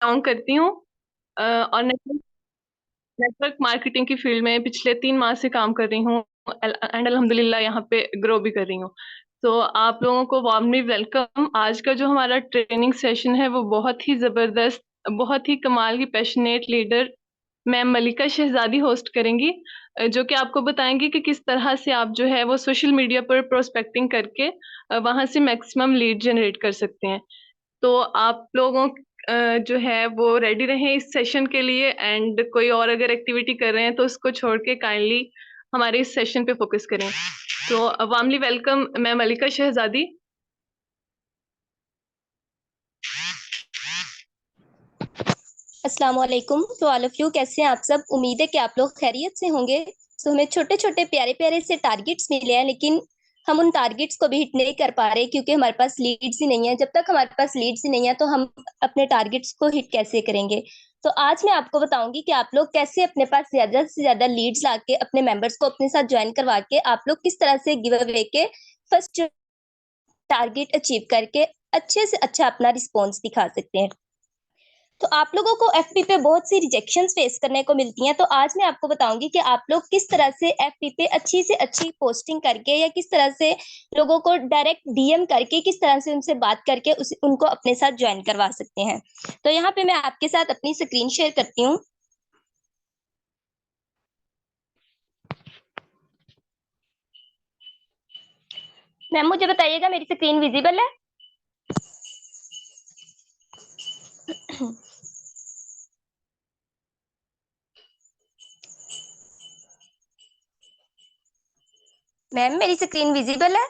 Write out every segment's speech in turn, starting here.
Belong करती हूँ और नेटवर्क मार्केटिंग की फील्ड में पिछले 3 माह से काम कर रही हूँ एंड अल्हम्दुलिल्लाह यहाँ पे ग्रो भी कर रही हूँ। तो आप लोगों को वार्मली वेलकम। आज का जो हमारा ट्रेनिंग सेशन है वो बहुत ही जबरदस्त, बहुत ही कमाल की पैशनेट लीडर मैम मलिका शहजादी होस्ट करेंगी, जो कि आपको बताएंगी कि किस तरह से आप जो है वो सोशल मीडिया पर प्रोस्पेक्टिंग करके वहां से मैक्सिमम लीड जनरेट कर सकते हैं। तो आप लोगों जो है वो रेडी रहें इस सेशन के लिए, एंड कोई और अगर एक्टिविटी कर रहे हैं तो उसको छोड़ के काइंडली हमारे इस सेशन पे फोकस करें। तो वार्मली वेलकम मैं मलिका शहजादी। अस्सलाम वालेकुम टू ऑल ऑफ यू। कैसे हैं आप सब? उम्मीद है कि आप लोग खैरियत से होंगे। तो हमें छोटे छोटे प्यारे प्यारे से टारगेट्स मिले हैं, लेकिन हम उन टारगेट्स को भी हिट नहीं कर पा रहे क्योंकि हमारे पास लीड्स ही नहीं है। जब तक हमारे पास लीड्स ही नहीं है तो हम अपने टारगेट्स को हिट कैसे करेंगे? तो आज मैं आपको बताऊंगी कि आप लोग कैसे अपने पास ज्यादा से ज्यादा लीड्स लाके अपने मेंबर्स को अपने साथ ज्वाइन करवा के आप लोग किस तरह से गिव अवे के फर्स्ट टारगेट अचीव करके अच्छे से अच्छा अपना रिस्पॉन्स दिखा सकते हैं। तो आप लोगों को एफपी पे बहुत सी रिजेक्शंस फेस करने को मिलती हैं। तो आज मैं आपको बताऊंगी कि आप लोग किस तरह से एफपी पे अच्छी से अच्छी पोस्टिंग करके या किस तरह से लोगों को डायरेक्ट डीएम करके किस तरह से उनसे बात करके उनको अपने साथ ज्वाइन करवा सकते हैं। तो यहाँ पे मैं आपके साथ अपनी स्क्रीन शेयर करती हूँ। मैम मुझे बताइएगा मेरी स्क्रीन विजिबल है? मैम मेरी स्क्रीन विजिबल है?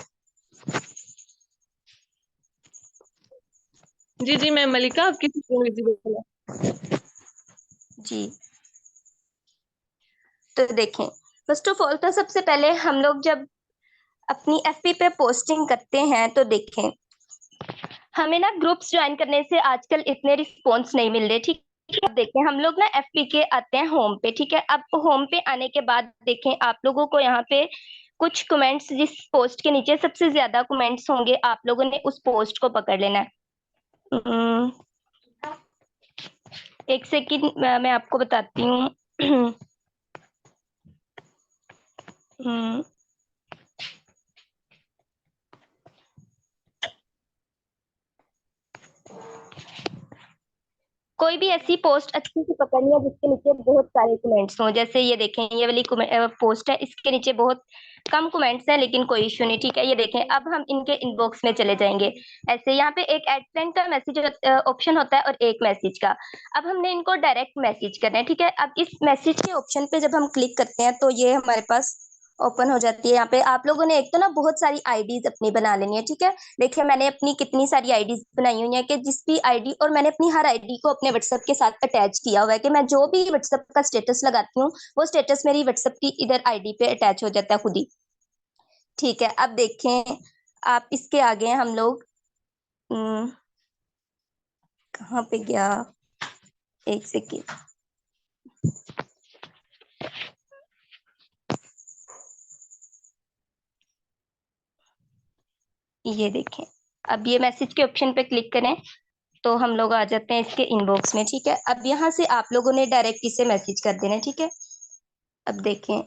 जी जी मैम मलिका, आपकी स्क्रीन विजिबल है। जी, तो देखें, फर्स्ट ऑफ ऑल तो सबसे पहले हम लोग जब अपनी एफपी पे पोस्टिंग करते हैं तो देखें, हमें ना ग्रुप्स ज्वाइन करने से आजकल इतने रिस्पॉन्स नहीं मिल रहे। ठीक है, अब देखें हम लोग ना एफपी के आते हैं होम पे। ठीक है, अब होम पे आने के बाद देखें आप लोगों को यहाँ पे कुछ कमेंट्स, जिस पोस्ट के नीचे सबसे ज्यादा कमेंट्स होंगे आप लोगों ने उस पोस्ट को पकड़ लेना है। एक सेकंड मैं आपको बताती हूँ। कोई भी ऐसी पोस्ट अच्छी सी पकड़नी है जिसके नीचे बहुत सारे कमेंट्स हों। जैसे ये देखें, ये वाली पोस्ट है, इसके नीचे बहुत कम कमेंट्स हैं लेकिन कोई इश्यू नहीं। ठीक है, ये देखें, अब हम इनके इनबॉक्स में चले जाएंगे। ऐसे यहाँ पे एक एड फ्रेंड का मैसेज ऑप्शन होता है और एक मैसेज का। अब हमने इनको डायरेक्ट मैसेज करना है। ठीक है, अब इस मैसेज के ऑप्शन पे जब हम क्लिक करते हैं तो ये हमारे पास ओपन हो जाती है। यहाँ पे आप लोगों ने एक तो ना बहुत सारी आईडीज अपनी बना लेनी है। ठीक है, देखिए मैंने अपनी कितनी सारी आईडीज बनाई हुई है कि जिस भी आईडी, और मैंने अपनी हर आईडी को अपने व्हाट्सएप के साथ अटैच किया हुआ है कि मैं जो भी व्हाट्सएप का स्टेटस लगाती हूँ वो स्टेटस मेरी व्हाट्सएप की इधर आईडी पे अटैच हो जाता है खुद ही। ठीक है, अब देखें आप इसके आगे हैं हम लोग। कहाँ पे गया? एक सेकेंड। ये देखें, अब ये मैसेज के ऑप्शन पे क्लिक करें तो हम लोग आ जाते हैं इसके इनबॉक्स में। ठीक है, अब यहाँ से आप लोगों ने डायरेक्ट इसे मैसेज कर देना है। ठीक है, अब देखें,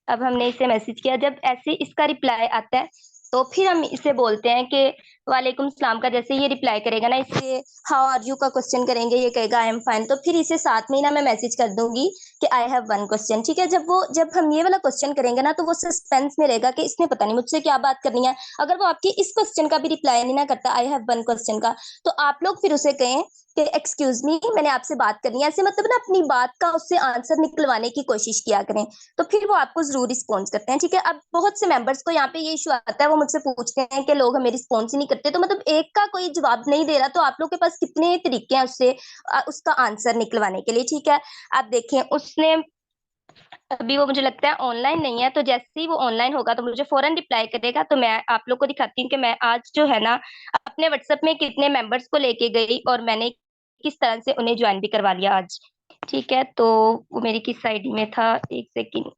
अब हमने इसे मैसेज किया, जब ऐसे इसका रिप्लाई आता है तो फिर हम इसे बोलते हैं कि वालेकुम सलाम का जैसे ये रिप्लाई करेगा ना, इससे हाउ आर यू का क्वेश्चन करेंगे, ये कहेगा आई एम फाइन, तो फिर इसे साथ में ही ना मैं मैसेज कर दूंगी कि आई हैव वन क्वेश्चन। ठीक है, जब हम ये वाला क्वेश्चन करेंगे ना तो वो सस्पेंस में रहेगा कि इसने पता नहीं मुझसे क्या बात करनी है। अगर वो आपकी इस क्वेश्चन का भी रिप्लाई नहीं ना करता आई हैव वन क्वेश्चन का, तो आप लोग फिर उसे कहें कि एक्सक्यूज मी मैंने आपसे बात करनी है, ऐसे मतलब ना अपनी बात का उससे आंसर निकलवाने की कोशिश किया करें, तो फिर वो आपको जरूर रिस्पॉन्स करते हैं। ठीक है, अब बहुत से मेंबर्स को यहाँ पे ये इशू आता है, वो मुझसे पूछते हैं कि लोग हमें रिस्पॉन्स ही नहीं करते, तो मतलब एक का कोई जवाब नहीं दे रहा तो आप लोग के पास कितने तरीके हैं उससे उसका आंसर निकलवाने के लिए। ठीक है, आप देखें उसने अभी, वो मुझे लगता है ऑनलाइन नहीं है, तो जैसे ही वो ऑनलाइन होगा तो मुझे फौरन रिप्लाई करेगा। तो मैं आप लोग को दिखाती हूँ कि मैं आज जो है ना अपने व्हाट्सएप में कितने मेंबर्स को लेके गई और मैंने किस तरह से उन्हें ज्वाइन भी करवा लिया आज। ठीक है, तो वो मेरी किस आईडी में था, एक सेकेंड।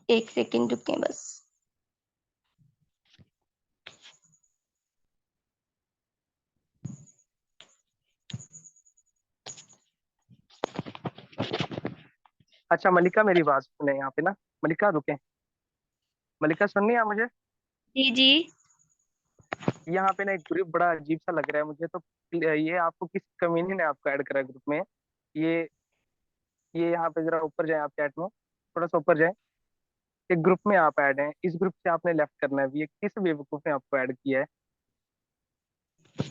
एक सेकंड रुके बस। अच्छा मलिका, मेरी बात सुने यहाँ पे ना। मलिका रुके। मलिका सुननी है मुझे? जी जी। यहाँ पे ना एक ग्रुप बड़ा अजीब सा लग रहा है मुझे तो। ये आपको किस कमीने ने आपको ऐड करा ग्रुप में? ये ये यहाँ पे जरा ऊपर जाए आप चैट में, थोड़ा सा ऊपर जाए। एक ग्रुप में आप ऐड हैं, इस ग्रुप से आपने लेफ्ट करना है। ये किस बेवकूफ ने आपको ऐड किया है?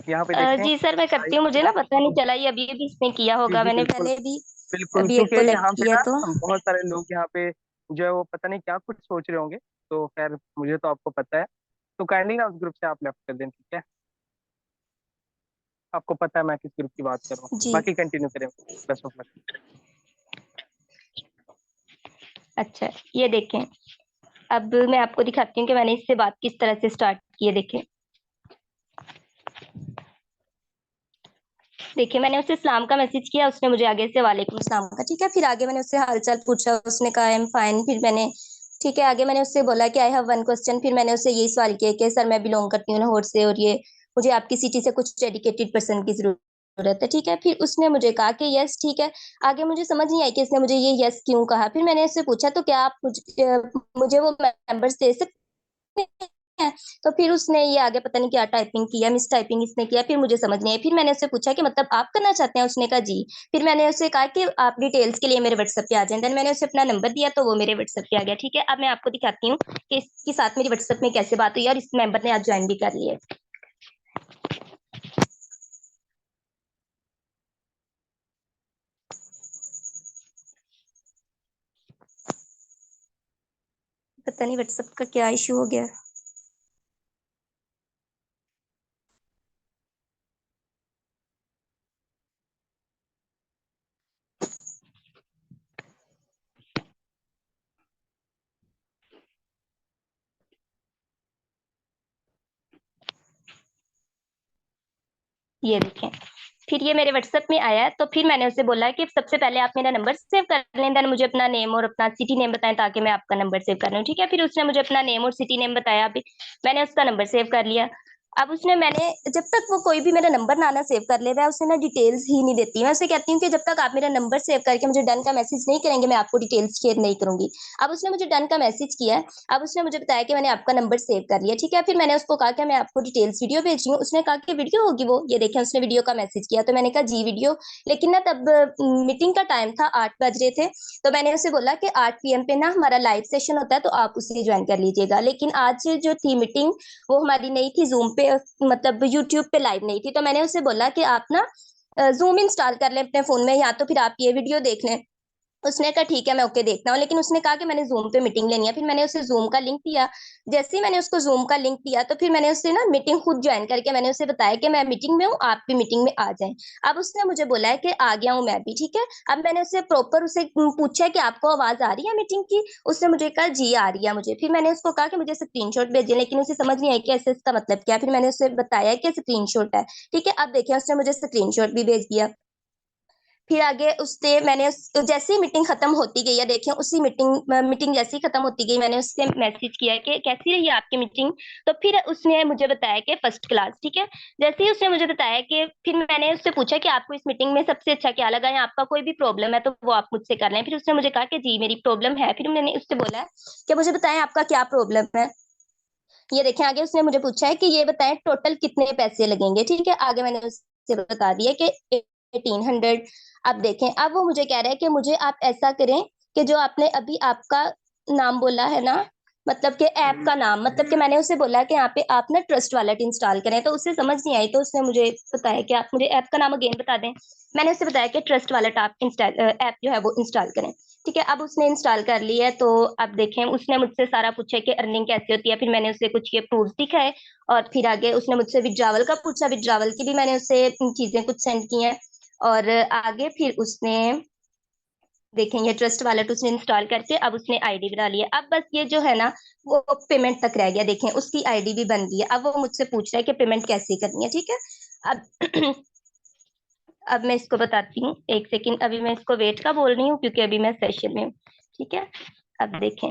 यहाँ पे देखें। जी सर, मैं करती हूँ, मुझे ना पता नहीं चला, ये अभी अभी इसने किया जी होगा, जी मैंने बिल्कुल। पहले भी बिल्कुल, अभी एक क्योंकि को लेफ्ट यहाँ पे किया ना तो। बहुत सारे लोग यहाँ पे जो है वो पता नहीं क्या कुछ सोच रहे होंगे। तो खैर मुझे तो आपको पता है। तो काइंडली ना उस ग्रुप से आप लेफ्ट कर दें, ठीक है? आपको पता है मैं किस ग्रुप की बात कर रहा हूँ। जी। बाकी कंटिन्यू करें। Best of luck. अच्छा, ये देखें, अब मैं आपको दिखाती हूँ कि मैंने इससे बात किस तरह से स्टार्ट की है। देखें, देखिए मैंने उसे सलाम का मैसेज किया, उसने मुझे आगे से वालेकुम सलाम का, ठीक है। फिर आगे मैंने उससे हालचाल पूछा, उसने कहा आई एम फाइन। फिर मैंने, ठीक है, आगे मैंने उससे बोला कि आई हैव वन क्वेश्चन। फिर मैंने उससे यही सवाल किया कि सर मैं बिलोंग करती हूँ लाहौर से, और ये मुझे आपकी सिटी से कुछ डेडिकेटेड पर्सन की जरूरत है, ठीक है। फिर उसने मुझे कहा कि यस ठीक है। आगे मुझे समझ नहीं आई कि इसने मुझे ये यस क्यों कहा। फिर मैंने उससे पूछा तो क्या आप मुझे वो मेंबर्स दे सकते है। तो फिर उसने ये आगे पता नहीं क्या टाइपिंग किया, मिस टाइपिंग इसने किया, फिर मुझे समझ नहीं आई। फिर मैंने उससे पूछा कि मतलब आप करना चाहते हैं? उसने कहा जी। फिर मैंने उससे कहा कि आप डिटेल्स के लिए मेरे व्हाट्सएप पे आ जाएं। देन मैंने उसे अपना नंबर दिया तो वो मेरे व्हाट्सएप पे आ गया, ठीक है। अब मैं आपको दिखाती हूँ कि इसके साथ मेरी व्हाट्सएप में कैसे बात हुई, और इस मेंबर ने आज ज्वाइन भी कर लिया। पता नहीं व्हाट्सएप का क्या इशू हो गया। ये देखें, फिर ये मेरे व्हाट्सएप में आया है। तो फिर मैंने उसे बोला कि सबसे पहले आप मेरा नंबर सेव कर लें, देन मुझे अपना नेम और अपना सिटी नेम बताएं ताकि मैं आपका नंबर सेव कर लूँ, ठीक है। फिर उसने मुझे अपना नेम और सिटी नेम बताया, अभी मैंने उसका नंबर सेव कर लिया। अब उसने, मैंने जब तक वो कोई भी मेरा नंबर ना सेव कर ले, मैं उसे ना डिटेल्स ही नहीं देती। मैं उसे कहती हूँ कि जब तक आप मेरा नंबर सेव करके मुझे डन का मैसेज नहीं करेंगे, मैं आपको डिटेल्स शेयर नहीं करूंगी। अब उसने मुझे डन का मैसेज किया है। अब उसने मुझे बताया कि मैंने आपका नंबर सेव कर लिया, ठीक है। फिर मैंने उसको कहा कि मैं आपको डिटेल्स वीडियो भेज रही हूँ। उसने कहा कि वीडियो होगी वो, ये देखें उसने वीडियो का मैसेज किया। तो मैंने कहा जी वीडियो, लेकिन ना तब मीटिंग का टाइम था, 8 बज रहे थे। तो मैंने उसे बोला कि 8 PM पे ना हमारा लाइव सेशन होता है, तो आप उसे ज्वाइन कर लीजिएगा। लेकिन आज जो थी मीटिंग वो हमारी नहीं थी जूम पे, मतलब यूट्यूब पे लाइव नहीं थी। तो मैंने उसे बोला कि आप ना जूम इंस्टॉल कर लें अपने फोन में, या तो फिर आप ये वीडियो देख लें। उसने कहा ठीक है मैं ओके देखता हूँ, लेकिन उसने कहा कि मैंने जूम पे मीटिंग लेनी है। फिर मैंने उसे जूम का लिंक दिया। जैसे ही मैंने उसको जूम का लिंक दिया तो फिर मैंने उससे ना मीटिंग खुद ज्वाइन करके मैंने उसे बताया कि मैं मीटिंग में हूँ, आप भी मीटिंग में आ जाएं। अब उसने मुझे बोला है कि आ गया हूँ मैं भी, ठीक है। अब मैंने उससे प्रॉपर उसे पूछा कि आपको आवाज आ रही है मीटिंग की? उसने मुझे कहा जी आ रही है मुझे। फिर मैंने उसको कहा कि मुझे स्क्रीनशॉट भेजिए, लेकिन उसे समझ नहीं आई कि ऐसे इसका मतलब क्या है। फिर मैंने उसे बताया कि स्क्रीनशॉट है, ठीक है। अब देखिए उसने मुझे स्क्रीनशॉट भी भेज दिया। फिर आगे उससे मैंने जैसे ही मीटिंग खत्म होती गई है, देखिए उसी मीटिंग जैसे ही खत्म होती गई, मैंने उससे मैसेज किया कि कैसी रही आपकी मीटिंग? तो फिर उसने मुझे बताया कि फर्स्ट क्लास, ठीक है। जैसे ही उसने मुझे बताया कि, फिर मैंने उससे पूछा कि आपको इस मीटिंग में सबसे अच्छा क्या लगा, या आपका कोई भी प्रॉब्लम है तो वो आप मुझसे कर लें। फिर उसने मुझे कहा कि जी मेरी प्रॉब्लम है। फिर मैंने उससे बोला कि मुझे बताएं आपका क्या प्रॉब्लम है। ये देखें आगे उसने मुझे पूछा है कि ये बताएं टोटल कितने पैसे लगेंगे, ठीक है। आगे मैंने उससे बता दिया कि 1800। अब देखें, अब वो मुझे कह रहा है कि मुझे आप ऐसा करें कि जो आपने अभी आपका नाम बोला है ना, मतलब कि ऐप का नाम, मतलब कि मैंने उसे बोला कि यहाँ पे आप ना ट्रस्ट वॉलेट इंस्टॉल करें, तो उसे समझ नहीं आई। तो उसने मुझे बताया कि आप मुझे ऐप का नाम अगेन बता दें। मैंने उसे बताया कि ट्रस्ट वॉलेट आप इंस्टॉल ऐप जो है वो इंस्टॉल करें, ठीक है। अब उसने इंस्टॉल कर लिया है। तो अब देखें उसने मुझसे सारा पूछा कि अर्निंग कैसे होती है। फिर मैंने उसे कुछ ये प्रूफ दिखाए, और फिर आगे उसने मुझसे विड्रावल का पूछा, विड्रावल की भी मैंने उससे चीजें कुछ सेंड की हैं। और आगे फिर उसने, देखें ये ट्रस्ट वॉलेट उसने इंस्टॉल करके अब उसने आईडी बना लिया। अब बस ये जो है ना वो पेमेंट तक रह गया। देखें उसकी आईडी भी बन गई है। अब वो मुझसे पूछ रहा है कि पेमेंट कैसे करनी है, ठीक है। अब अब मैं इसको बताती हूँ, एक सेकंड, अभी मैं इसको वेट का बोल रही हूँ क्योंकि अभी मैं सेशन में हूँ। ठीक है, अब देखें,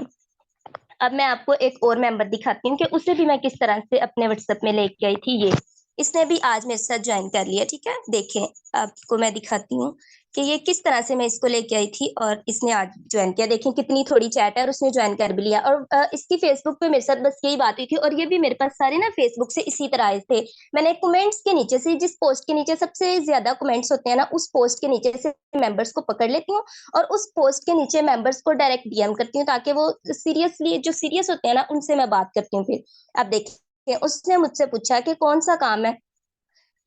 अब मैं आपको एक और मेंबर दिखाती हूँ कि उसे भी मैं किस तरह से अपने व्हाट्सएप में लेके आई थी। ये इसने भी आज मेरे साथ ज्वाइन कर लिया। ठीक है, देखें, आपको मैं दिखाती हूँ कि ये किस तरह से मैं इसको लेके आई थी और इसने आज ज्वाइन किया। देखें कितनी थोड़ी चैट है और उसने ज्वाइन कर भी लिया। और इसकी फेसबुक पे मेरे साथ बस यही बात हुई थी और ये भी मेरे पास सारे ना फेसबुक से इसी तरह आए थे। मैंने कमेंट्स के नीचे से, जिस पोस्ट के नीचे सबसे ज्यादा कमेंट्स होते हैं ना, उस पोस्ट के नीचे से मेंबर्स को पकड़ लेती हूँ और उस पोस्ट के नीचे मेंबर्स को डायरेक्ट डीएम करती हूँ ताकि वो सीरियसली, जो सीरियस होते हैं ना, उनसे मैं बात करती हूँ। फिर अब देखिए, उसने मुझसे पूछा कि कौन सा काम है।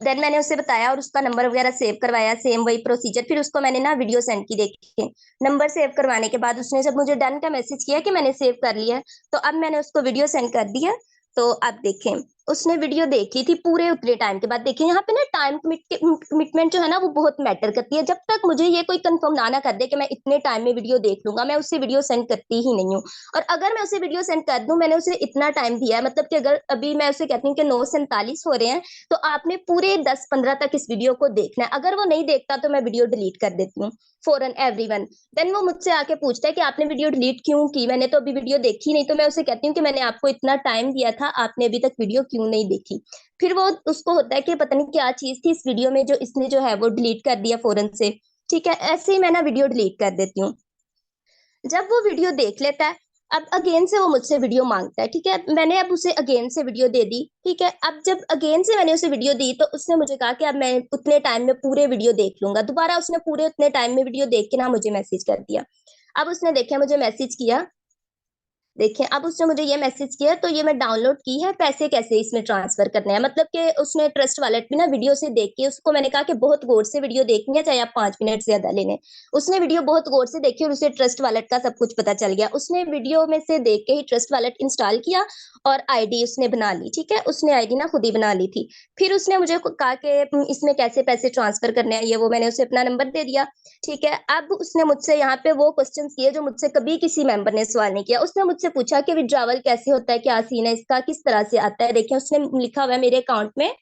देन मैंने उसे बताया और उसका नंबर वगैरह सेव करवाया, सेम वही प्रोसीजर। फिर उसको मैंने ना वीडियो सेंड की। देखिए, नंबर सेव करवाने के बाद उसने जब मुझे डन का मैसेज किया कि मैंने सेव कर लिया है, तो अब मैंने उसको वीडियो सेंड कर दिया। तो अब देखें, उसने वीडियो देखी थी पूरे उतने टाइम के बाद। देखिए यहाँ पे ना टाइम कमिटमेंट जो है ना, वो बहुत मैटर करती है। जब तक मुझे ये कोई कंफर्म ना कर दे कि मैं इतने टाइम में वीडियो देख लूंगा, मैं उससे वीडियो सेंड करती ही नहीं हूँ। और अगर मैं उसे वीडियो सेंड कर दूं, मैंने उसे इतना टाइम दिया है, मतलब कि अगर अभी मैं उसे कहती हूँ कि 9:47 हो रहे हैं, तो आपने पूरे 10-15 तक इस वीडियो को देखना है। अगर वो नहीं देखता तो मैं वीडियो डिलीट कर देती हूँ फॉर एन एवरीवन। देन वो मुझसे आके पूछता है कि आपने वीडियो डिलीट क्यों की, मैंने तो अभी वीडियो देखी नहीं। तो मैं उसे कहती हूँ कि मैंने आपको इतना टाइम दिया था, आपने अभी तक वीडियो क्यों नहीं देखी। फिर वो, उसको होता है कि पता नहीं क्या चीज थी इस वीडियो में जो इसने जो है वो डिलीट कर दिया फौरन से। ठीक है, ऐसे ही मैं ना वीडियो डिलीट कर देती हूँ। जब वो वीडियो देख लेता है, अब अगेन से वो मुझसे वीडियो मांगता है। ठीक है, मैंने अब उसे अगेन से वीडियो दे दी। ठीक है, अब जब अगेन से मैंने उसे वीडियो दी तो उसने मुझे कहा कि अब मैं उतने टाइम में पूरे वीडियो देख लूंगा। दोबारा उसने पूरे उतने टाइम में वीडियो देख के ना मुझे मैसेज कर दिया। अब उसने देखा, मुझे मैसेज किया। देखिए, अब उसने मुझे ये मैसेज किया, तो ये मैं डाउनलोड की है, पैसे कैसे इसमें ट्रांसफर करने हैं। मतलब कि उसने ट्रस्ट वॉलेट में ना वीडियो से देख के, उसको मैंने कहा कि बहुत गौर से वीडियो देखनी है, चाहे आप 5 मिनट से ज्यादा ले लें। उसने वीडियो बहुत गौर से देखी और उसे ट्रस्ट वॉलेट का सब कुछ पता चल गया। उसने वीडियो में से देख के ही ट्रस्ट वॉलेट इंस्टॉल किया और आईडी उसने बना ली। ठीक है, उसने आईडी ना खुद ही बना ली थी। फिर उसने मुझे कहा कि इसमें कैसे पैसे ट्रांसफर करने हैं, ये वो, मैंने उसे अपना नंबर दे दिया। ठीक है, अब उसने मुझसे यहाँ पे वो क्वेश्चन किए जो मुझसे कभी किसी मेंबर ने सवाल नहीं किया। उसने मुझसे पूछा कि विड्रॉवल कैसे होता है, क्या सीन है इसका, किस तरह से आता है। देखिए, उसने लिखा हुआ है मेरे अकाउंट में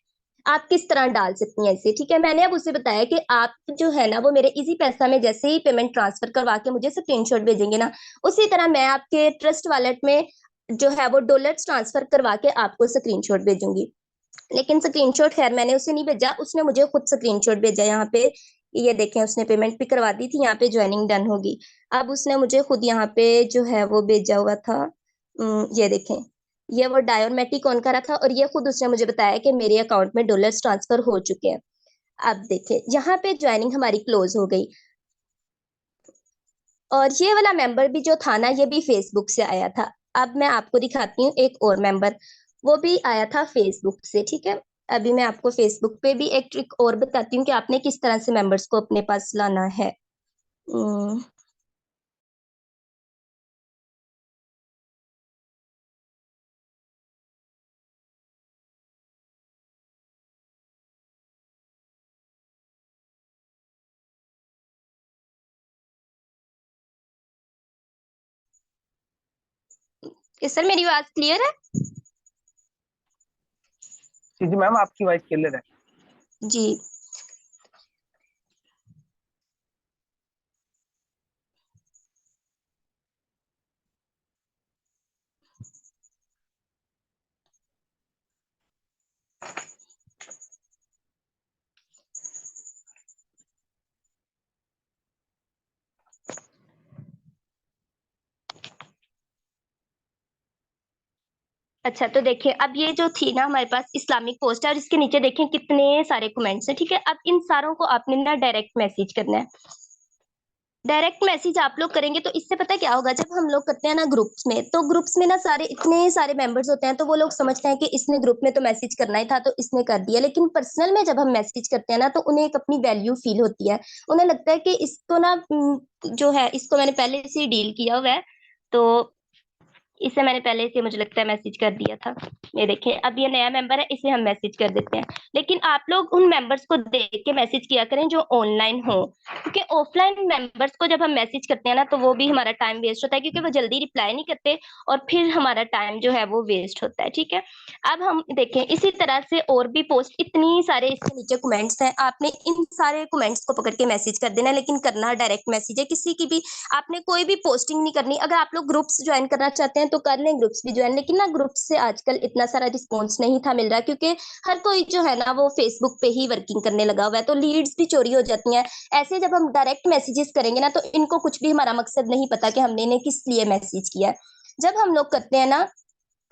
आप किस तरह डाल सकती हैं इसे। ठीक है, मैंने अब उसे बताया कि आप जो है ना, वो मेरे इजी पैसा में जैसे ही पेमेंट ट्रांसफर करवा के मुझे स्क्रीनशॉट भेजेंगे ना, उसी तरह मैं आपके ट्रस्ट वॉलेट में जो है वो डॉलर्स ट्रांसफर करवा के आपको स्क्रीनशॉट भेजूंगी। लेकिन स्क्रीनशॉट खैर मैंने उसे नहीं भेजा, उसने मुझे खुद स्क्रीनशॉट भेजा। यहाँ पे ये देखें, उसने पेमेंट भी करवा दी थी, यहाँ पे ज्वाइनिंग डन होगी। अब उसने मुझे खुद यहाँ पे जो है वो भेजा हुआ था। ये देखें, ये वो डायोमेट्रिक ऑन करा था और ये खुद उसने मुझे बताया कि मेरे अकाउंट में डॉलर्स ट्रांसफर हो चुके हैं। अब देखें, यहाँ पे ज्वाइनिंग हमारी क्लोज हो गई। और ये वाला मेंबर भी जो था ना, ये भी फेसबुक से आया था। अब मैं आपको दिखाती हूँ एक और मेंबर, वो भी आया था फेसबुक से। ठीक है, अभी मैं आपको फेसबुक पे भी एक ट्रिक और बताती हूँ कि आपने किस तरह से मेंबर्स को अपने पास लाना है। अम, सर मेरी आवाज क्लियर है? जी जी मैम, आपकी वॉइस क्लियर है। जी। अच्छा, तो देखिए, अब ये जो थी ना हमारे पास इस्लामिक पोस्ट है और इसके नीचे देखें कितने सारे कमेंट्स हैं। ठीक है, अब इन सारों को आपने ना डायरेक्ट मैसेज करना है। डायरेक्ट मैसेज आप लोग करेंगे तो इससे पता क्या होगा, जब हम लोग करते हैं ना ग्रुप्स में, तो ग्रुप्स में ना सारे इतने सारे मेंबर्स होते हैं, तो वो लोग समझते हैं कि इसने ग्रुप में तो मैसेज करना ही था तो इसने कर दिया। लेकिन पर्सनल में जब हम मैसेज करते हैं ना, तो उन्हें एक अपनी वैल्यू फील होती है। उन्हें लगता है कि इसको ना जो है, इसको मैंने पहले से ही डील किया हुआ है। तो इसे मैंने पहले से मुझे लगता है मैसेज कर दिया था। ये देखें, अब ये नया मेंबर है, इसे हम मैसेज कर देते हैं। लेकिन आप लोग उन मेंबर्स को देख के मैसेज किया करें जो ऑनलाइन हो, क्योंकि ऑफलाइन मेंबर्स को जब हम मैसेज करते हैं ना, तो वो भी हमारा टाइम वेस्ट होता है, क्योंकि वो जल्दी रिप्लाई नहीं करते और फिर हमारा टाइम जो है वो वेस्ट होता है। ठीक है, अब हम देखें इसी तरह से और भी पोस्ट, इतनी सारे इसके नीचे कमेंट्स हैं, आपने इन सारे कमेंट्स को पकड़ के मैसेज कर देना है, लेकिन करना डायरेक्ट मैसेज है, किसी की भी आपने कोई भी पोस्टिंग नहीं करनी। अगर आप लोग ग्रुप्स ज्वाइन करना चाहते हैं तो कर लें ग्रुप्स भी ज्वाइन, लेकिन ना ग्रुप्स से आजकल इतना सारा रिस्पॉन्स नहीं था मिल रहा, क्योंकि हर कोई जो है ना वो फेसबुक पे ही वर्किंग करने लगा हुआ है, तो लीड्स भी चोरी हो जाती हैं। ऐसे जब हम डायरेक्ट मैसेजेस करेंगे ना, तो इनको कुछ भी हमारा मकसद नहीं पता कि हमने इन्हें किस लिए मैसेज किया है। जब हम लोग करते हैं ना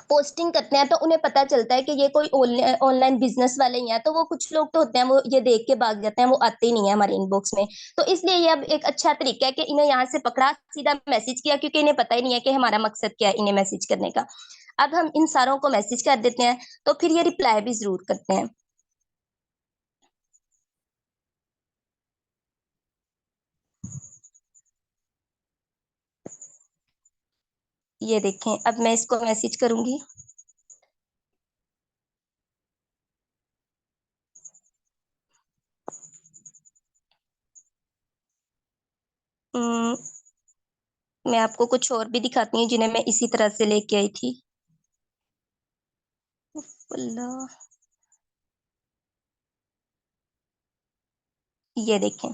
पोस्टिंग करते हैं, तो उन्हें पता चलता है कि ये कोई ऑनलाइन बिजनेस वाले ही हैं, तो वो कुछ लोग तो होते हैं वो ये देख के भाग जाते हैं, वो आते ही नहीं है हमारे इनबॉक्स में। तो इसलिए ये अब एक अच्छा तरीका है कि इन्हें यहाँ से पकड़ा, सीधा मैसेज किया, क्योंकि इन्हें पता ही नहीं है कि हमारा मकसद क्या है इन्हें मैसेज करने का। अब हम इन सारों को मैसेज कर देते हैं, तो फिर ये रिप्लाई भी जरूर करते हैं। ये देखें, अब मैं इसको मैसेज करूंगी। मैं आपको कुछ और भी दिखाती हूँ जिन्हें मैं इसी तरह से लेके आई थी। अल्लाह, ये देखें,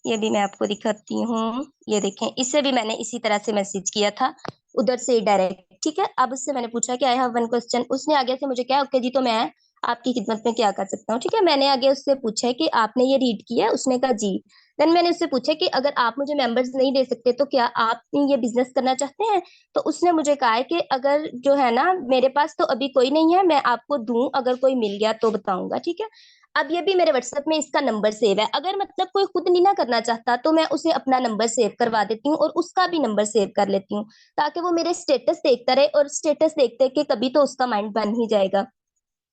ये भी मैं आपको दिखाती हूँ। ये देखें, इसे भी मैंने इसी तरह से मैसेज किया था, उधर से डायरेक्ट। ठीक है, अब उससे मैंने पूछा कि आई हैव वन क्वेश्चन, उसने आगे से मुझे क्या, ओके जी तो मैं आपकी खिदमत में क्या कर सकता हूँ। ठीक है, मैंने आगे उससे पूछा है कि आपने ये रीड किया है, उसने कहा जी। देन मैंने उससे पूछा कि अगर आप मुझे मेंबर्स नहीं दे सकते तो क्या आप ये बिजनेस करना चाहते हैं। तो उसने मुझे कहा है कि अगर जो है ना, मेरे पास तो अभी कोई नहीं है, मैं आपको दूं, अगर कोई मिल गया तो बताऊंगा। ठीक है, अब ये भी मेरे व्हाट्सएप में इसका नंबर सेव है, अगर मतलब कोई खुद नहीं ना करना चाहता तो मैं उसे अपना नंबर सेव करवा देती हूँ और उसका भी नंबर सेव कर लेती हूँ, ताकि वो मेरे स्टेटस देखता रहे, और स्टेटस देखते कि कभी तो उसका माइंड बन ही जाएगा।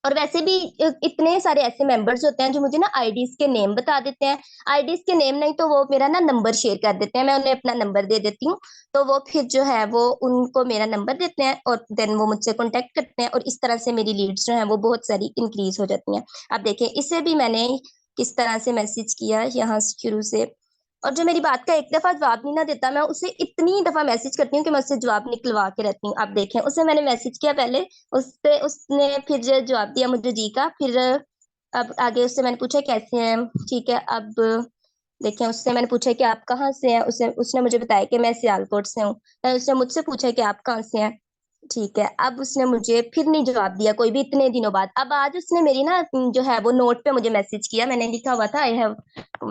और वैसे भी इतने सारे ऐसे मेंबर्स होते हैं जो मुझे ना आईडीज के नेम बता देते हैं। आईडीज के नेम नहीं तो वो मेरा ना नंबर शेयर कर देते हैं, मैं उन्हें अपना नंबर दे देती हूँ, तो वो फिर जो है वो उनको मेरा नंबर देते हैं और देन वो मुझसे कांटेक्ट करते हैं, और इस तरह से मेरी लीड्स जो है वो बहुत सारी इंक्रीज हो जाती हैं। अब देखिए, इसे भी मैंने किस तरह से मैसेज किया यहाँ से शुरू से। और जो मेरी बात का एक दफा जवाब नहीं ना देता, मैं उसे इतनी दफा मैसेज करती हूँ कि मैं उससे जवाब निकलवा के रहती हूँ। आप देखें, उसे मैंने मैसेज किया पहले, उससे उसने फिर जो जवाब दिया मुझे जी का। फिर अब आगे उससे मैंने पूछा कैसे हैं। ठीक है, अब देखें, उससे मैंने पूछा कि आप कहाँ से हैं, उसे उसने मुझे बताया कि मैं सियालकोट से हूँ। फिर उसने मुझसे पूछा कि आप कहाँ से हैं। ठीक है, अब उसने मुझे फिर नहीं जवाब दिया कोई भी इतने दिनों बाद। अब आज उसने मेरी ना जो है वो नोट पे मुझे मैसेज किया, मैंने लिखा हुआ था आई हैव,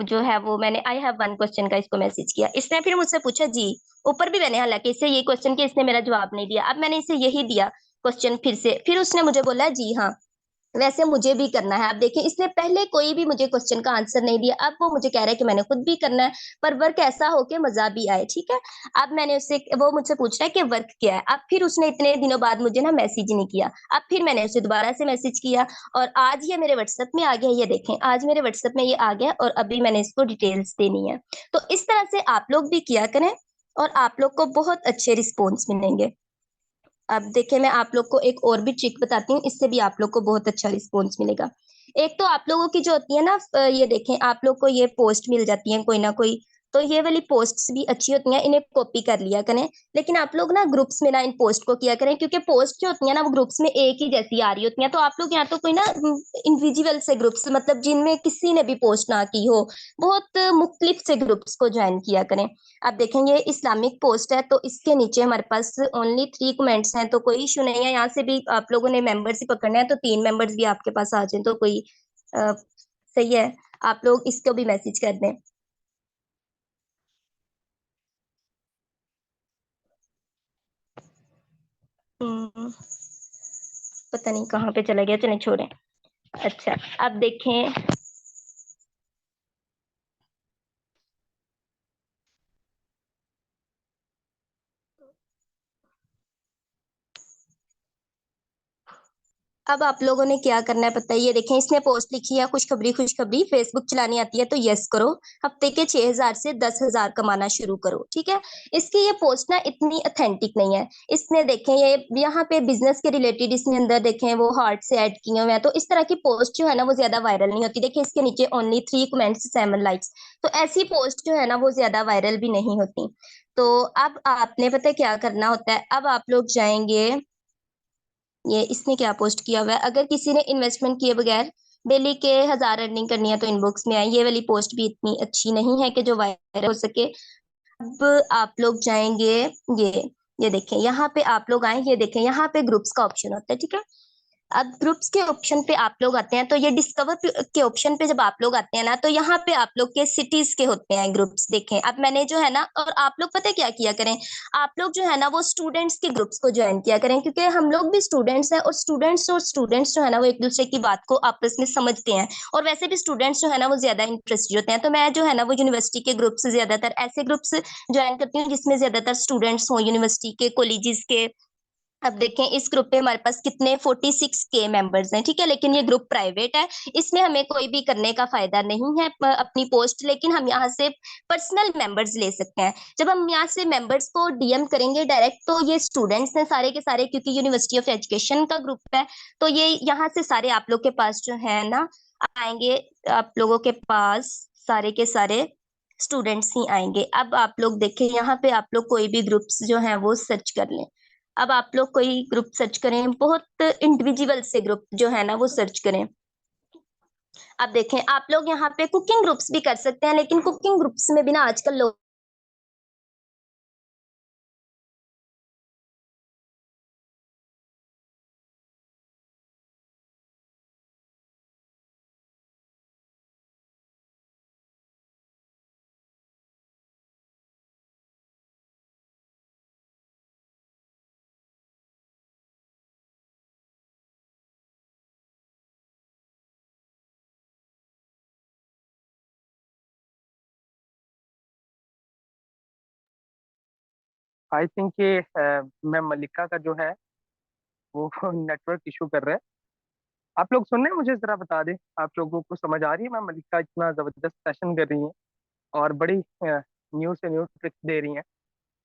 जो है वो मैंने आई हैव वन क्वेश्चन का इसको मैसेज किया। इसने फिर मुझसे पूछा जी। ऊपर भी मैंने हालांकि इससे ये क्वेश्चन किया, इसने मेरा जवाब नहीं दिया, अब मैंने इसे यही दिया क्वेश्चन फिर से, फिर उसने मुझे बोला जी हाँ, वैसे मुझे भी करना है। आप देखिए, इसने पहले कोई भी मुझे क्वेश्चन का आंसर नहीं दिया, अब वो मुझे कह रहा है कि मैंने खुद भी करना है, पर वर्क ऐसा हो कि मजा भी आए। ठीक है, अब मैंने उससे, वो मुझसे पूछ रहा है कि वर्क क्या है। अब फिर उसने इतने दिनों बाद मुझे ना मैसेज नहीं किया, अब फिर मैंने उसे दोबारा से मैसेज किया, और आज ये मेरे व्हाट्सएप में आ गया। ये देखें, आज मेरे व्हाट्सएप में ये आ गया, और अभी मैंने इसको डिटेल्स देनी है। तो इस तरह से आप लोग भी किया करें, और आप लोग को बहुत अच्छे रिस्पॉन्स मिलेंगे। अब देखिए, मैं आप लोग को एक और भी ट्रिक बताती हूँ, इससे भी आप लोग को बहुत अच्छा रिस्पॉन्स मिलेगा। एक तो आप लोगों की जो होती है ना, ये देखें, आप लोग को ये पोस्ट मिल जाती है कोई ना कोई, तो ये वाली पोस्ट्स भी अच्छी होती हैं, इन्हें कॉपी कर लिया करें। लेकिन आप लोग ना ग्रुप्स में ना इन पोस्ट को किया करें, क्योंकि पोस्ट जो होती है ना वो ग्रुप्स में एक ही जैसी आ रही होती हैं, तो आप लोग यहाँ तो कोई ना इंडिविजुअल से ग्रुप्स, मतलब जिनमें किसी ने भी पोस्ट ना की हो, बहुत मुख्तलिफ से ग्रुप्स को ज्वाइन किया करें। आप देखेंगे इस्लामिक पोस्ट है, तो इसके नीचे हमारे पास ओनली 3 कमेंट्स हैं, तो कोई इशू नहीं है, यहाँ से भी आप लोगों ने मेंबर्स ही पकड़ना है, तो 3 मेंबर्स भी आपके पास आ जाए तो कोई सही है, आप लोग इसको भी मैसेज कर दें। हम्म, पता नहीं कहाँ पे चला गया, चले छोड़ें। अच्छा, अब देखें, अब आप लोगों ने क्या करना है पता है, ये देखें इसने पोस्ट लिखी है खुशखबरी फेसबुक चलानी आती है तो यस करो, हफ्ते के 6,000 से 10,000 कमाना शुरू करो, ठीक है। इसकी ये पोस्ट ना इतनी ऑथेंटिक नहीं है। इसने देखें ये यहाँ पे बिजनेस के रिलेटेड इसने अंदर देखें वो हार्ट से ऐड किए हुए हैं, तो इस तरह की पोस्ट जो है ना वो ज्यादा वायरल नहीं होती। देखिए इसके नीचे ओनली 3 कमेंट्स 7 लाइक्स, तो ऐसी पोस्ट जो है ना वो ज्यादा वायरल भी नहीं होती। तो अब आपने पता है क्या करना होता है, अब आप लोग जाएंगे, ये इसने क्या पोस्ट किया हुआ है, अगर किसी ने इन्वेस्टमेंट किए बगैर डेली के 1,000 अर्निंग करनी है तो इनबॉक्स में आए। ये वाली पोस्ट भी इतनी अच्छी नहीं है कि जो वायरल हो सके। अब आप लोग जाएंगे, ये देखें यहाँ पे आप लोग आए, ये देखें यहाँ पे ग्रुप्स का ऑप्शन होता है, ठीक है। अब ग्रुप्स के ऑप्शन पे आप लोग आते हैं तो ये डिस्कवर के ऑप्शन पे जब आप लोग आते हैं ना तो यहाँ पे आप लोग के सिटीज के होते हैं ग्रुप्स। देखें अब मैंने जो है ना, और आप लोग पता है क्या किया करें, आप लोग जो है ना वो स्टूडेंट्स के ग्रुप्स को ज्वाइन किया करें, क्योंकि हम लोग भी स्टूडेंट्स हैं, और स्टूडेंट्स जो है ना वो एक दूसरे की बात को आपस में समझते हैं। और वैसे भी स्टूडेंट्स जो है ना वो ज्यादा इंटरेस्टेड होते हैं, तो मैं जो है ना वो यूनिवर्सिटी के ग्रुप्स ज्यादातर ऐसे ग्रुप्स ज्वाइन करती हूँ जिसमें ज्यादातर स्टूडेंट्स हों, यूनिवर्सिटी के, कॉलेजेस के। अब देखें इस ग्रुप पे हमारे पास कितने 46K मेंबर्स हैं, ठीक है, लेकिन ये ग्रुप प्राइवेट है। इसमें हमें कोई भी करने का फायदा नहीं है अपनी पोस्ट, लेकिन हम यहाँ से पर्सनल मेंबर्स ले सकते हैं। जब हम यहाँ से मेंबर्स को डीएम करेंगे डायरेक्ट, तो ये स्टूडेंट्स हैं सारे के सारे, क्योंकि यूनिवर्सिटी ऑफ एजुकेशन का ग्रुप है, तो ये यहाँ से सारे आप लोग के पास जो है ना आएंगे, आप लोगों के पास सारे के सारे स्टूडेंट्स ही आएंगे। अब आप लोग देखें यहाँ पे आप लोग कोई भी ग्रुप्स जो है वो सर्च कर लें। अब आप लोग कोई ग्रुप सर्च करें, बहुत इंडिविजुअल से ग्रुप जो है ना वो सर्च करें। अब देखें आप लोग यहाँ पे कुकिंग ग्रुप्स भी कर सकते हैं, लेकिन कुकिंग ग्रुप्स में भी ना आजकल लोग आई थिंक ये मैम मलिका का जो है वो नेटवर्क इशू कर रहा है। आप लोग सुन रहे हैं? मुझे जरा बता दें, आप लोगों को समझ आ रही है मैम मलिका इतना जबरदस्त सेशन कर रही हैं और बड़ी न्यू से न्यू ट्रिक्स दे रही हैं,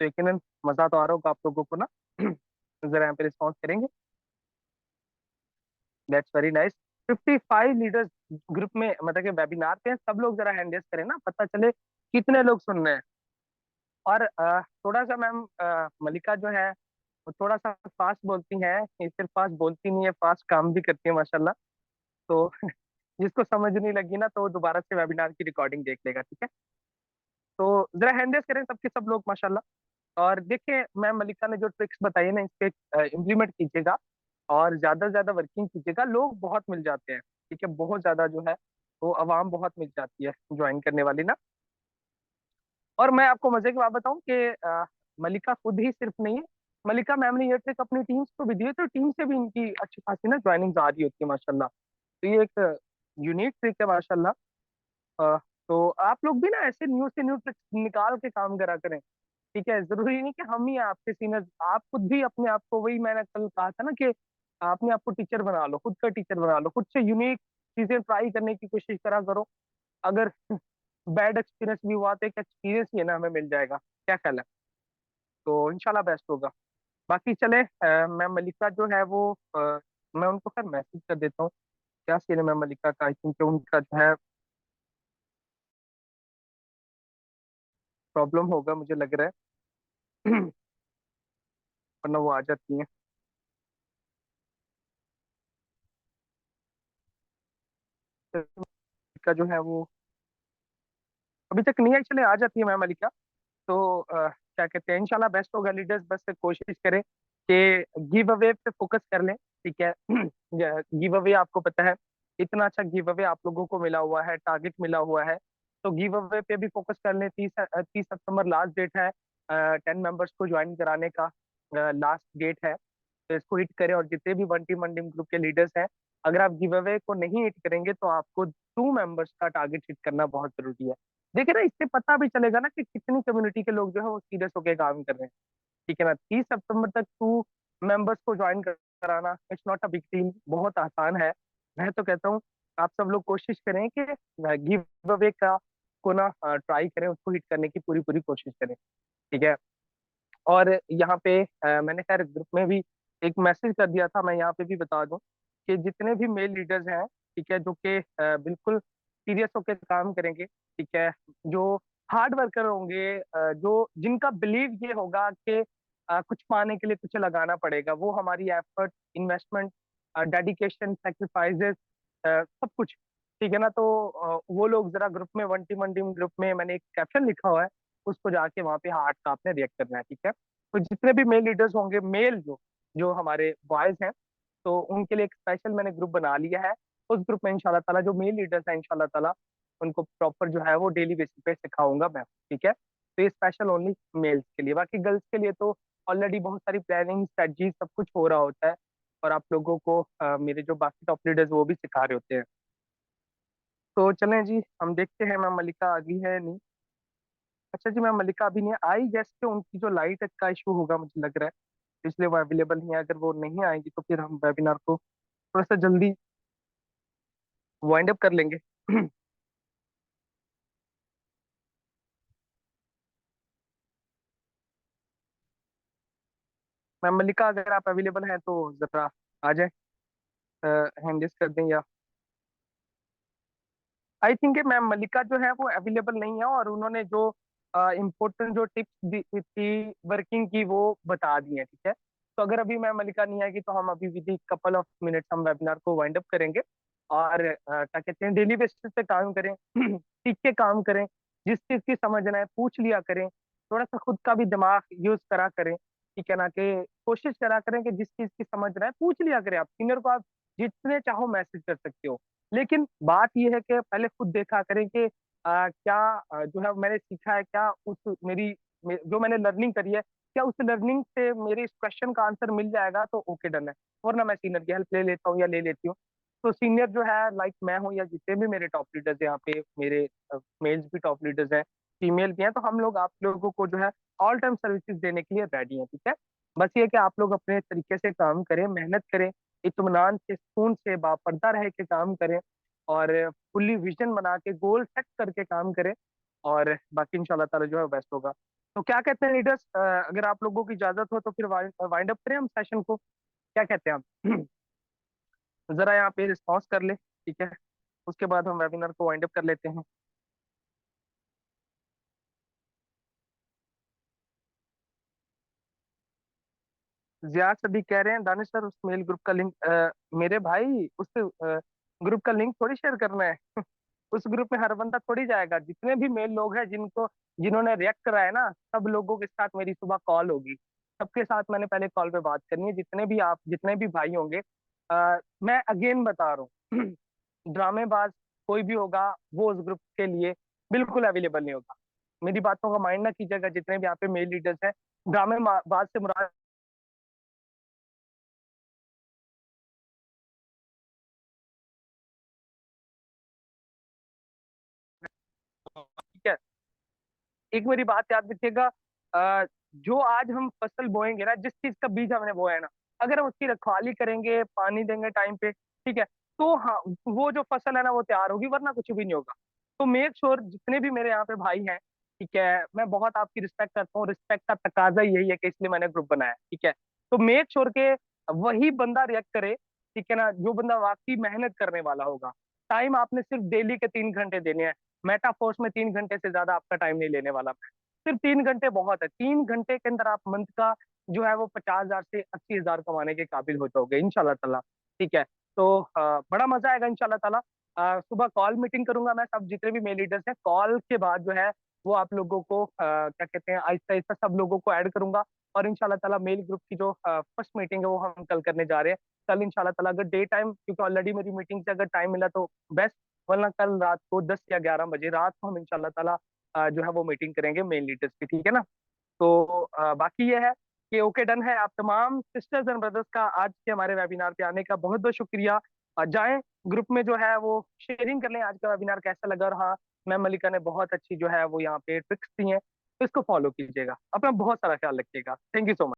तो यकीनन मजा तो आ रहा होगा आप लोगों को ना। जरा यहाँ पे रिस्पॉन्स करेंगे। That's very nice. 55 leaders group में, मतलब कि वेबिनार पे हैं, सब लोग जरा हैंड रेस करें ना, पता चले कितने लोग सुन रहे हैं। और थोड़ा सा मैम मलिका जो है वो थोड़ा सा फास्ट बोलती हैं, ये सिर्फ फास्ट बोलती नहीं है, फास्ट काम भी करती है माशाल्लाह। तो जिसको समझ नहीं लगी ना तो वो दोबारा से वेबिनार की रिकॉर्डिंग देख लेगा, ठीक है। तो जरा हैंड रेस करें सबके सब लोग माशाल्लाह। और देखिए मैम मलिका ने जो ट्रिक्स बताई है ना, इस पे इम्प्लीमेंट कीजिएगा और ज्यादा से ज्यादा वर्किंग कीजिएगा। लोग बहुत मिल जाते हैं, ठीक है, बहुत ज्यादा जो है वो आवाम बहुत मिल जाती है ज्वाइन करने वाली ना। और मैं आपको मजे की बात बताऊं कि मलिका खुद ही सिर्फ नहीं है, मलिका मैम ने ये ट्रिक अपनी टीम्स को भी दी है, तो टीम से भी इनकी अच्छी खासी ना ज्वाइनिंग आ रही होती है माशाल्लाह। तो ये एक यूनिक ट्रिक है माशाल्लाह। तो आप लोग भी ना ऐसे न्यू से न्यू ट्रिक्स निकाल के काम करा करें, ठीक है। जरूरी नहीं कि हम ही आपके सीनियर, आप खुद भी अपने आप को, वही मैंने कल कहा था ना कि अपने आप को टीचर बना लो, खुद का टीचर बना लो, खुद से यूनिक चीजें ट्राई करने की कोशिश करा करो। अगर बैड एक्सपीरियंस भी हुआ तो एक एक्सपीरियंस ही है ना, हमें मिल जाएगा। क्या ख्याल है? तो इंशाल्लाह बेस्ट होगा। बाकी चले मैम मलिका जो है वो मैं उनको खैर मैसेज कर देता हूँ क्या सीन है मैम मलिका का। आई थिंक उनका जो है प्रॉब्लम होगा, मुझे लग रहा है। वरना वो आ जाती है। तो मलिका जो है वो अभी तक नहीं आई, चले आ जाती है मैम मलिका। तो क्या कहते हैं, इंशाल्लाह बेस्ट होगा। लीडर्स बस कोशिश करें कि गिव अवे पे फोकस कर लें, ठीक है। गिव अवे आपको पता है इतना अच्छा गिव अवे आप लोगों को मिला हुआ है, टारगेट मिला हुआ है, तो गिव अवे पे भी फोकस कर लें। 30 सितंबर लास्ट डेट है 10 मेंबर्स को ज्वाइन कराने का, लास्ट डेट है। तो इसको हिट करें, और जितने भी वन टीम ग्रुप के लीडर्स हैं, अगर आप गिव अवे को नहीं हिट करेंगे तो आपको 2 मेंबर्स का टारगेट हिट करना बहुत जरूरी है। देखिए ना, इससे पता भी चलेगा ना कि कितनी कम्युनिटी के लोग जो है वो सीरियस होकर काम कर रहे हैं, ठीक है ना। 30 सितंबर तक 2 मेंबर्स को ज्वाइन कराना it's not a big deal, बहुत आसान है। मैं तो कहता हूँ आप सब लोग कोशिश करें कि गिव अवे का को ना ट्राई करें, उसको हिट करने की पूरी पूरी कोशिश करें। ठीक है। और यहाँ पे मैंने खैर ग्रुप में भी एक मैसेज कर दिया था, मैं यहाँ पे भी बता दूं कि जितने भी मेल लीडर्स हैं, ठीक है, जो कि बिल्कुल सीरियस होकर काम करेंगे, ठीक है, जो हार्ड वर्कर होंगे, जो जिनका बिलीव ये होगा कि कुछ पाने के लिए कुछ लगाना पड़ेगा, वो हमारी एफर्ट, इन्वेस्टमेंट, डेडिकेशन, सेक्रीफाइसेस, सब कुछ, ठीक है ना। तो वो लोग जरा ग्रुप में, वन टीम ग्रुप में मैंने एक कैप्शन लिखा हुआ है, उसको जाके वहां पे हार्ट का आपने रिएक्ट करना है। ठीक है। तो जितने भी मेल लीडर्स होंगे, मेल जो जो हमारे बॉयज हैं, तो उनके लिए एक स्पेशल मैंने ग्रुप बना लिया है। उस ग्रुप में इंशाल्लाह ताला जो मेल लीडर्स हैं, इंशाल्लाह ताला उनको प्रॉपर जो है वो डेली बेसिस पे सिखाऊंगा मैं। ठीक है। तो ये स्पेशल ओनली मेल्स के लिए, बाकी गर्ल्स के लिए तो ऑलरेडी बहुत सारी प्लानिंग, स्ट्रेटजी, सब कुछ हो रहा होता है, और आप लोगों को मेरे जो बाकी टॉप लीडर्स वो भी सिखा रहे होते हैं। तो चलें जी, हम देखते हैं मैम मलिका आ गई है नहीं। अच्छा जी, मैम मलिका अभी नहीं आई, जैसे उनकी जो लाइट का इशू होगा मुझे लग रहा है, इसलिए वो अवेलेबल नहीं है। अगर वो नहीं आएंगी तो फिर हम वेबिनार को थोड़ा सा जल्दी वाइंड अप कर लेंगे। मैम मल्लिका अगर आप अवेलेबल हैं तो जरा आ जाए, हैंड रेस कर दें, या आई थिंक मैम मल्लिका जो है वो अवेलेबल नहीं है, और उन्होंने जो इम्पोर्टेंट जो टिप्स दी थी वर्किंग की वो बता दी है। ठीक है। तो अगर अभी मैम मल्लिका नहीं आएगी तो हम अभी with in couple of minutes हम वेबिनार को वाइंड अप करेंगे, और क्या कहते हैं, डेली बेसिस पे काम करें, सीख के काम करें, जिस चीज की समझना है पूछ लिया करें, थोड़ा सा खुद का भी दिमाग यूज करा करें। ठीक है ना, कि कोशिश करा करें कि जिस चीज की समझना है पूछ लिया करें। आप सीनियर को आप जितने चाहो मैसेज कर सकते हो, लेकिन बात यह है कि पहले खुद देखा करें कि क्या जो है मैंने सीखा है, क्या उस जो मैंने लर्निंग करी है, क्या उस लर्निंग से मेरे इस क्वेश्चन का आंसर मिल जाएगा तो ओके डन है, वरना मैं सीनियर की हेल्प ले लेता हूँ या ले लेती हूँ। तो सीनियर जो है, लाइक मैं हूँ या जितने भी मेरे टॉप लीडर्स यहाँ पे, मेरे मेल्स भी टॉप लीडर्स हैं, फीमेल भी हैं, तो हम लोग आप लोगों को जो है ऑल टाइम सर्विसेज देने के लिए रेडी हैं। ठीक है। बस ये कि आप लोग अपने तरीके से काम करें, मेहनत करें, इत्मीनान से, सुकून से, बापर्दा रह के काम करें, और फुल्ली विजन बना के गोल सेट करके काम करें, और बाकी इंशाल्लाह ताला जो है बेस्ट होगा। तो क्या कहते हैं लीडर्स, अगर आप लोगों की इजाजत हो तो फिर वाइंड अप करें हम सेशन को, क्या कहते हैं आप? जरा यहाँ पे रिस्पॉन्स कर ले, ठीक है, उसके बाद हम वेबिनार को वाइंड अप कर लेते हैं। जियाद सदी कह रहे हैं, दानिश सर उस मेल ग्रुप का लिंक, मेरे भाई उस ग्रुप का लिंक थोड़ी शेयर करना है। उस ग्रुप में हर बंदा थोड़ी जाएगा, जितने भी मेल लोग हैं जिन्होंने रिएक्ट करा है ना, सब लोगों के साथ मेरी सुबह कॉल होगी, सबके साथ मैंने पहले कॉल पे बात करनी है, जितने भी भाई होंगे। मैं अगेन बता रहा हूँ, ड्रामेबाज कोई भी होगा वो उस ग्रुप के लिए बिल्कुल अवेलेबल नहीं होगा। मेरी बातों का माइंड ना कीजिएगा, जितने भी यहाँ पे मेल लीडर्स हैं, ड्रामेबाज से मुराद, ठीक है। एक मेरी बात याद रखिएगा, जो आज हम फसल बोएंगे ना, जिस चीज का बीज हमने बोया है ना, अगर हम उसकी रखवाली करेंगे, पानी देंगे टाइम पे, ठीक है, तो हाँ, वो जो फसल है ना वो तैयार होगी, वरना कुछ भी नहीं होगा। तो मेक श्योर जितने भी मेरे यहाँ पे भाई हैं, ठीक है, मैं बहुत आपकी रिस्पेक्ट करता हूँ, रिस्पेक्ट का तकाजा यही है कि इसलिए मैंने ग्रुप बनाया। ठीक है। तो मेक श्योर के वही बंदा रिएक्ट करे, ठीक है ना, जो बंदा वाकई मेहनत करने वाला होगा। टाइम आपने सिर्फ डेली के 3 घंटे देने हैं, मेटाफोर्स में 3 घंटे से ज्यादा आपका टाइम नहीं लेने वाला। सिर्फ 3 घंटे बहुत है, 3 घंटे के अंदर आप मंथ का जो है वो 50,000 से 80,000 कमाने के काबिल हो जाओगे इंशाल्लाह ताला। ठीक है। तो बड़ा मजा आएगा इंशाल्लाह ताला। सुबह कॉल मीटिंग करूंगा मैं, सब जितने भी मेल लीडर्स हैं, कॉल के बाद जो है वो आप लोगों को क्या कहते हैं, आहिस्ता आहिस्ता सब लोगों को ऐड करूंगा, और इंशाल्लाह ताला मेल ग्रुप की जो फर्स्ट मीटिंग है वो हम कल करने जा रहे हैं। कल इंशाल्लाह ताला अगर डे टाइम, क्योंकि ऑलरेडी मेरी मीटिंग से अगर टाइम मिला तो बेस्ट, वरना कल रात को 10 या 11 बजे रात को हम इंशाल्लाह ताला जो है वो मीटिंग करेंगे मेन लीडर्स की। ठीक है ना। तो बाकी ये है कि ओके डन है। आप तमाम सिस्टर्स एंड ब्रदर्स का आज के हमारे वेबिनार पे आने का बहुत बहुत शुक्रिया। जाएं ग्रुप में जो है वो शेयरिंग कर लें आज का वेबिनार कैसा लगा, और हाँ, मैम मलिका ने बहुत अच्छी जो है वो यहाँ पे ट्रिक्स दी हैं, तो इसको फॉलो कीजिएगा। अपना बहुत सारा ख्याल रखिएगा। Thank you so much.